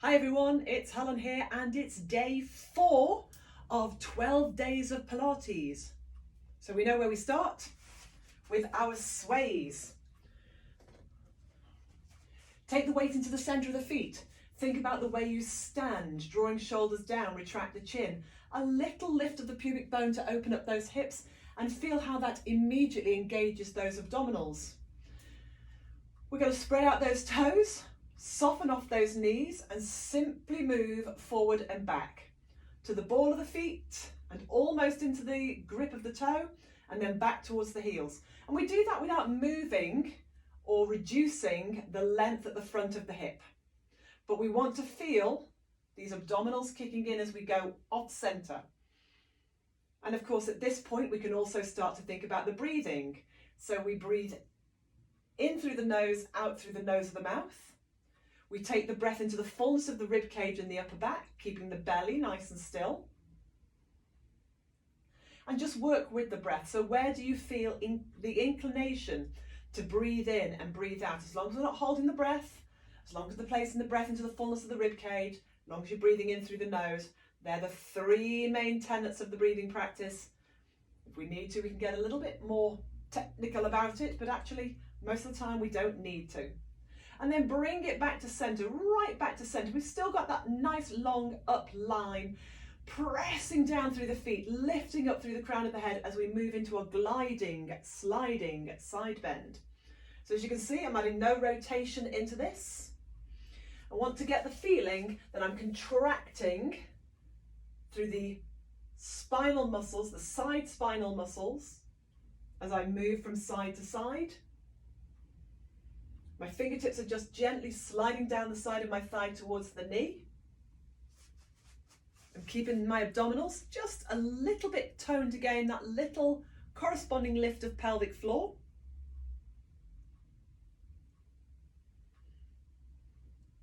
Hi everyone, it's Helen here and it's day 4 of 12 days of Pilates. So we know where we start with our sways. Take the weight into the centre of the feet. Think about the way you stand, drawing shoulders down, retract the chin. A little lift of the pubic bone to open up those hips and feel how that immediately engages those abdominals. We're going to spread out those toes. Soften off those knees and simply move forward and back to the ball of the feet and almost into the grip of the toe and then back towards the heels. And we do that without moving or reducing the length at the front of the hip. But we want to feel these abdominals kicking in as we go off center. And of course, at this point, we can also start to think about the breathing. So we breathe in through the nose, out through the nose of the mouth. We take the breath into the fullness of the rib cage and the upper back, keeping the belly nice and still. And just work with the breath. So where do you feel the inclination to breathe in and breathe out? As long as we're not holding the breath, as long as we're placing the breath into the fullness of the rib cage, as long as you're breathing in through the nose, they're the 3 main tenets of the breathing practice. If we need to, we can get a little bit more technical about it, but actually most of the time we don't need to. And then bring it back to center, right back to center. We've still got that nice long up line, pressing down through the feet, lifting up through the crown of the head as we move into a gliding, sliding side bend. So as you can see, I'm adding no rotation into this. I want to get the feeling that I'm contracting through the spinal muscles, the side spinal muscles, as I move from side to side. My fingertips are just gently sliding down the side of my thigh towards the knee. I'm keeping my abdominals just a little bit toned to gain that little corresponding lift of pelvic floor.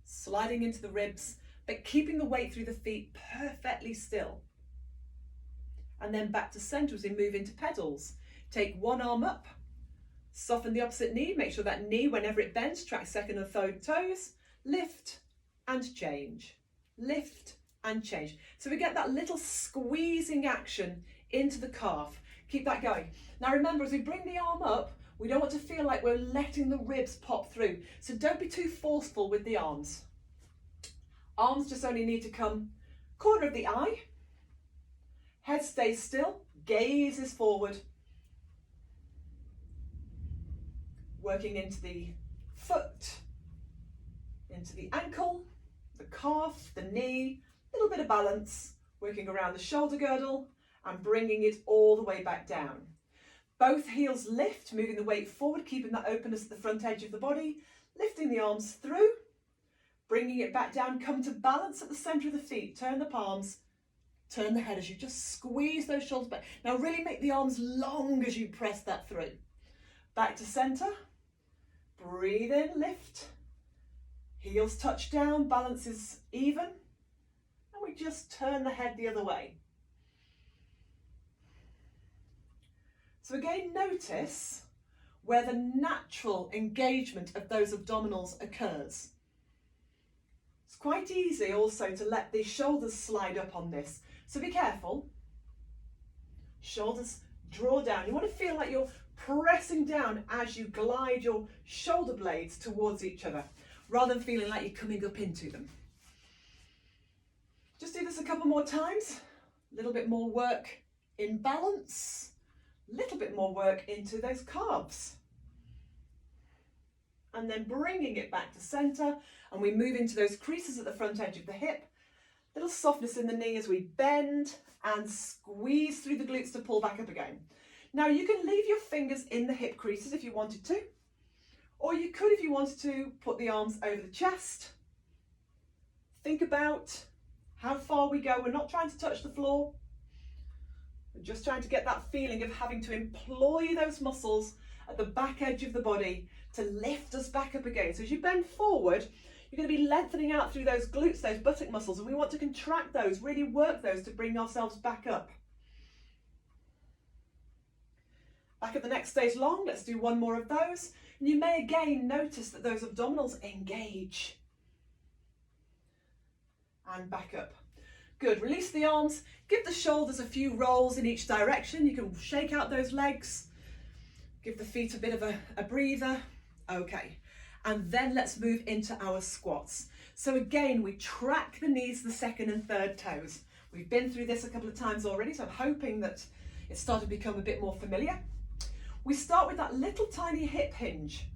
Sliding into the ribs, but keeping the weight through the feet perfectly still. And then back to center as we move into pedals. Take one arm up. Soften the opposite knee, make sure that knee, whenever it bends, tracks second and third toes. Lift and change. Lift and change. So we get that little squeezing action into the calf. Keep that going. Now remember, as we bring the arm up, we don't want to feel like we're letting the ribs pop through. So don't be too forceful with the arms. Arms just only need to come corner of the eye. Head stays still, gaze is forward. Working into the foot, into the ankle, the calf, the knee, a little bit of balance, working around the shoulder girdle and bringing it all the way back down. Both heels lift, moving the weight forward, keeping that openness at the front edge of the body, lifting the arms through, bringing it back down, come to balance at the center of the feet, turn the palms, turn the head as you just squeeze those shoulders back. Now really make the arms long as you press that through. Back to center. Breathe in, lift, heels touch down, balance is even, and we just turn the head the other way. So again, notice where the natural engagement of those abdominals occurs. It's quite easy also to let the shoulders slide up on this, so be careful. Shoulders draw down. You want to feel like you're pressing down as you glide your shoulder blades towards each other, rather than feeling like you're coming up into them. Just do this a couple more times. A little bit more work in balance, a little bit more work into those calves. And then bringing it back to center, and we move into those creases at the front edge of the hip. Little softness in the knee as we bend and squeeze through the glutes to pull back up again. Now you can leave your fingers in the hip creases if you wanted to, or you could, if you wanted to, put the arms over the chest. Think about how far we go. We're not trying to touch the floor. We're just trying to get that feeling of having to employ those muscles at the back edge of the body to lift us back up again. So as you bend forward, you're going to be lengthening out through those glutes, those buttock muscles, and we want to contract those, really work those to bring ourselves back up. Back at the next stage long, let's do one more of those. And you may again notice that those abdominals engage. and back up. Good, release the arms, give the shoulders a few rolls in each direction. You can shake out those legs, give the feet a bit of a breather. Okay, and then let's move into our squats. So again, we track the knees, the second and third toes. We've been through this a couple of times already, so I'm hoping that it's started to become a bit more familiar. We start with that little tiny hip hinge,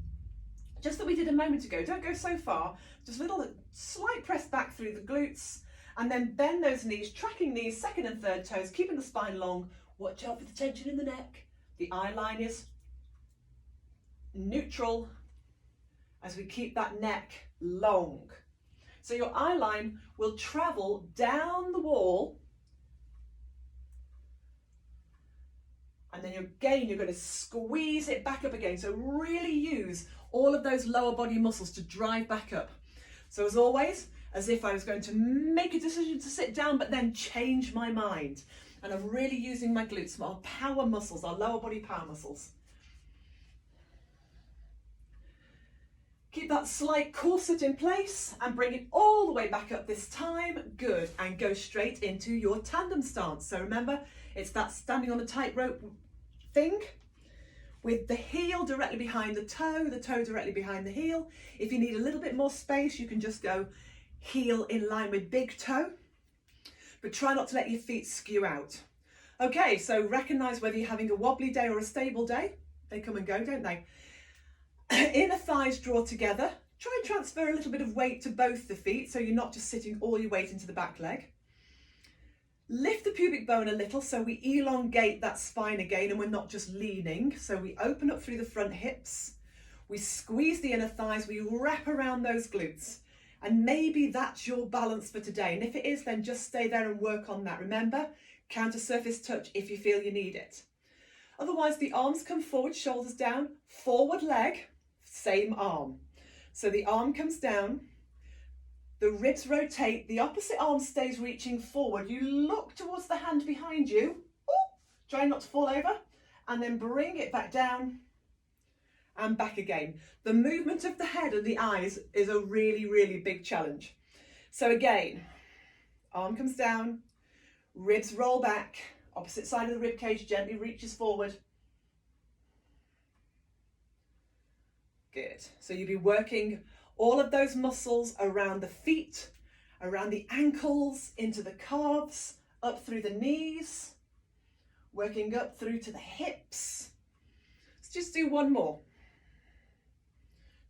just that we did a moment ago. Don't go so far, just a little slight press back through the glutes, and then bend those knees, tracking knees, second and third toes, keeping the spine long. Watch out for the tension in the neck. The eye line is neutral as we keep that neck long. So your eye line will travel down the wall, and then you're going to squeeze it back up again. So really use all of those lower body muscles to drive back up. So as always, as if I was going to make a decision to sit down, but then change my mind. And I'm really using my glutes, our power muscles, our lower body power muscles. Keep that slight corset in place and bring it all the way back up this time. Good. And go straight into your tandem stance. So remember, it's that standing on a tightrope thing with the heel directly behind the toe directly behind the heel. If you need a little bit more space, you can just go heel in line with big toe, but try not to let your feet skew out. Okay, so recognize whether you're having a wobbly day or a stable day. They come and go, don't they? Inner thighs draw together. Try and transfer a little bit of weight to both the feet, so you're not just sitting all your weight into the back leg. Lift the pubic bone a little, so we elongate that spine again, and we're not just leaning. So we open up through the front hips, we squeeze the inner thighs, we wrap around those glutes, and maybe that's your balance for today. And if it is, then just stay there and work on that. Remember, counter surface touch if you feel you need it. Otherwise, the arms come forward, shoulders down, forward leg, same arm. So the arm comes down, the ribs rotate, the opposite arm stays reaching forward. You look towards the hand behind you, try not to fall over, and then bring it back down and back again. The movement of the head and the eyes is a really, really big challenge. So again, arm comes down, ribs roll back, opposite side of the rib cage gently reaches forward. Good. So you'll be working all of those muscles around the feet, around the ankles, into the calves, up through the knees, working up through to the hips. Let's just do one more.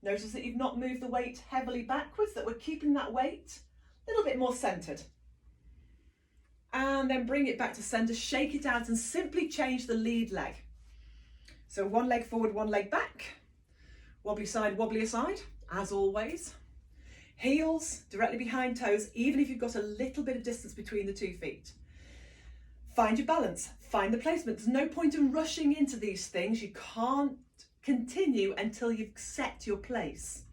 Notice that you've not moved the weight heavily backwards, that we're keeping that weight a little bit more centered. And then bring it back to center, shake it out and simply change the lead leg. So one leg forward, one leg back. Wobbly side, wobbly side, as always. Heels directly behind toes, even if you've got a little bit of distance between the 2 feet. Find your balance, find the placement. There's no point in rushing into these things. You can't continue until you've set your place.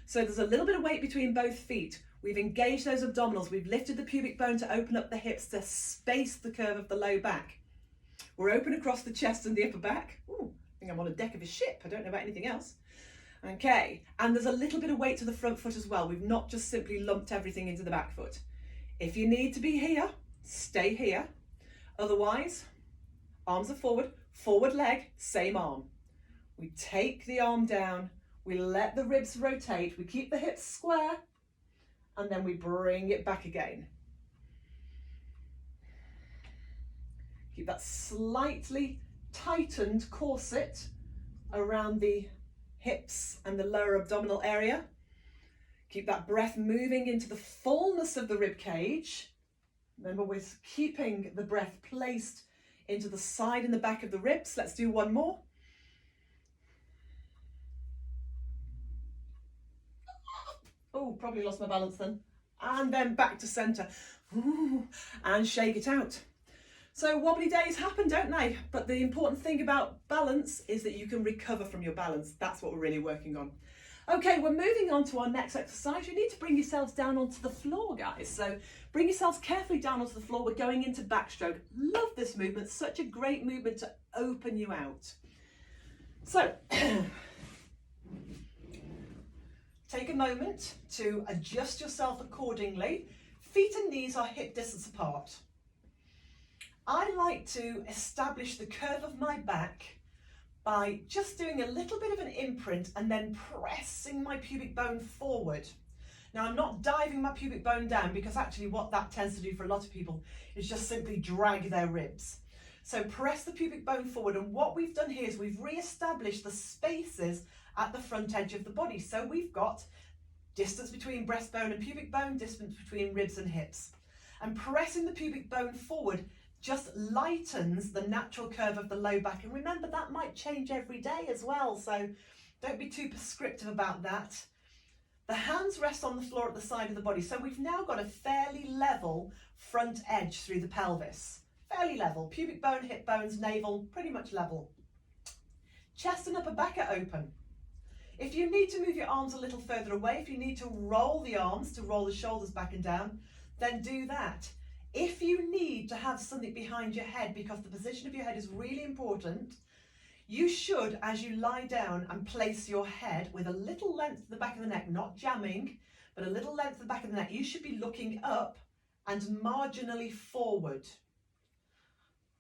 So there's a little bit of weight between both feet. We've engaged those abdominals. We've lifted the pubic bone to open up the hips to space the curve of the low back. We're open across the chest and the upper back. Ooh, I think I'm on a deck of a ship. I don't know about anything else. Okay, and there's a little bit of weight to the front foot as well. We've not just simply lumped everything into the back foot. If you need to be here, stay here. Otherwise, arms are forward, forward leg, same arm. We take the arm down, we let the ribs rotate, we keep the hips square, and then we bring it back again. Keep that slightly tightened corset around the hips and the lower abdominal area. Keep that breath moving into the fullness of the rib cage. Remember, we're keeping the breath placed into the side and the back of the ribs. Let's do one more. Oh, probably lost my balance then. And then back to center. Ooh, and shake it out. So wobbly days happen, don't they? But the important thing about balance is that you can recover from your balance. That's what we're really working on. Okay, we're moving on to our next exercise. You need to bring yourselves down onto the floor, guys. So bring yourselves carefully down onto the floor. We're going into backstroke. Love this movement. Such a great movement to open you out. So take a moment to adjust yourself accordingly. Feet and knees are hip distance apart. I like to establish the curve of my back by just doing a little bit of an imprint and then pressing my pubic bone forward. Now, I'm not diving my pubic bone down, because actually what that tends to do for a lot of people is just simply drag their ribs. So press the pubic bone forward, and what we've done here is we've re-established the spaces at the front edge of the body. So we've got distance between breastbone and pubic bone, distance between ribs and hips. And pressing the pubic bone forward just lightens the natural curve of the low back. And remember, that might change every day as well, so don't be too prescriptive about that. The hands rest on the floor at the side of the body, so we've now got a fairly level front edge through the pelvis. Fairly level, pubic bone, hip bones, navel, pretty much level. Chest and upper back are open. If you need to move your arms a little further away, if you need to roll the arms to roll the shoulders back and down, then do that. If you need to have something behind your head, because the position of your head is really important, you should, as you lie down and place your head with a little length to the back of the neck, not jamming, but a little length to the back of the neck, you should be looking up and marginally forward,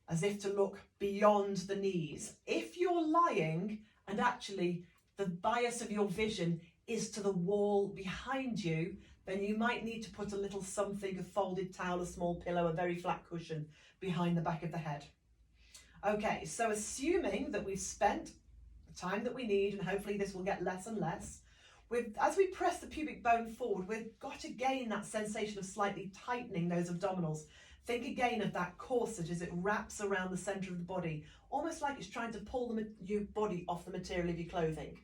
as if to look beyond the knees. If you're lying and actually the bias of your vision is to the wall behind you, then you might need to put a little something, a folded towel, a small pillow, a very flat cushion behind the back of the head. Okay, so assuming that we've spent the time that we need, and hopefully this will get less and less, as we press the pubic bone forward, we've got to gain that sensation of slightly tightening those abdominals. Think again of that corset as it wraps around the centre of the body, almost like it's trying to pull your body off the material of your clothing.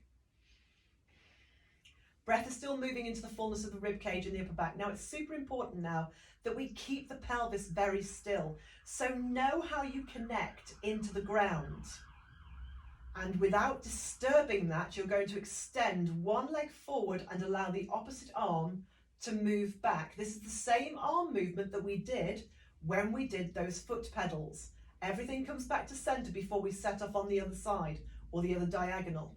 Breath is still moving into the fullness of the rib cage and the upper back. Now, it's super important now that we keep the pelvis very still. So know how you connect into the ground. And without disturbing that, you're going to extend one leg forward and allow the opposite arm to move back. This is the same arm movement that we did when we did those foot pedals. Everything comes back to center before we set off on the other side or the other diagonal.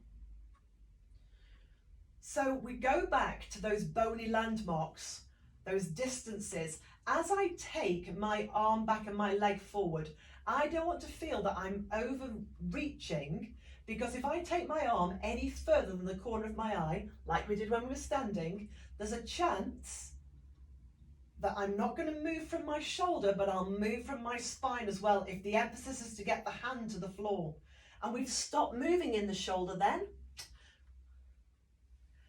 So we go back to those bony landmarks, those distances. As I take my arm back and my leg forward, I don't want to feel that I'm overreaching, because if I take my arm any further than the corner of my eye, like we did when we were standing, there's a chance that I'm not going to move from my shoulder, but I'll move from my spine as well, if the emphasis is to get the hand to the floor. And we've stopped moving in the shoulder then.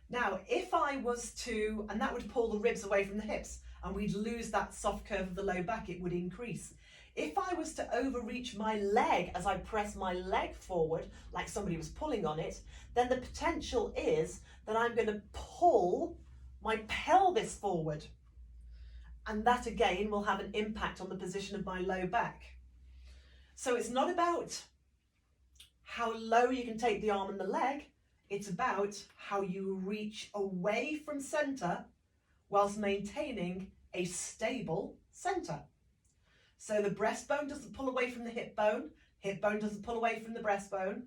Now, if I was to, and that would pull the ribs away from the hips, and we'd lose that soft curve of the low back, it would increase. If I was to overreach my leg as I press my leg forward, like somebody was pulling on it, then the potential is that I'm going to pull my pelvis forward. And that again will have an impact on the position of my low back. So it's not about how low you can take the arm and the leg, it's about how you reach away from center whilst maintaining a stable center. So the breastbone doesn't pull away from the hip bone doesn't pull away from the breastbone,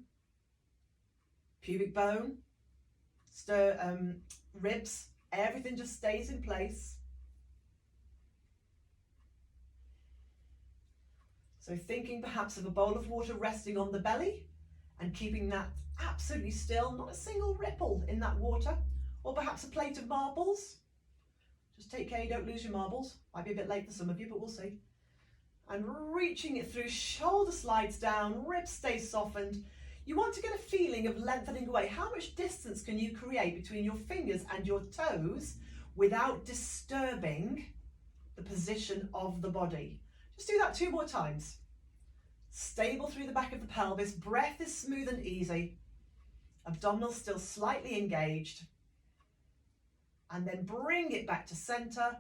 pubic bone, ribs, everything just stays in place. So thinking perhaps of a bowl of water resting on the belly and keeping that absolutely still, not a single ripple in that water, or perhaps a plate of marbles. Just take care you don't lose your marbles. Might be a bit late for some of you, but we'll see. And reaching it through, shoulder slides down, ribs stay softened. You want to get a feeling of lengthening away. How much distance can you create between your fingers and your toes without disturbing the position of the body? Just do that 2 more times. Stable through the back of the pelvis, breath is smooth and easy, abdominals still slightly engaged, and then bring it back to center.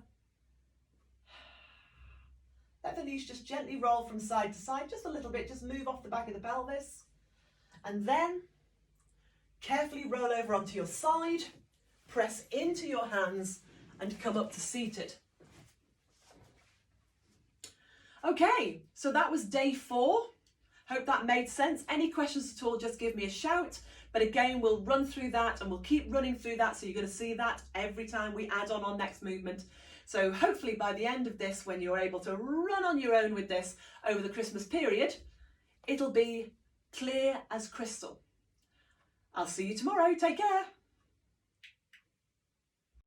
Let the knees just gently roll from side to side, just a little bit, just move off the back of the pelvis, and then carefully roll over onto your side, press into your hands, and come up to seated. Okay, so that was day 4. Hope that made sense. Any questions at all, just give me a shout. But again, we'll run through that and we'll keep running through that. So you're going to see that every time we add on our next movement. So hopefully by the end of this, when you're able to run on your own with this over the Christmas period, it'll be clear as crystal. I'll see you tomorrow. Take care.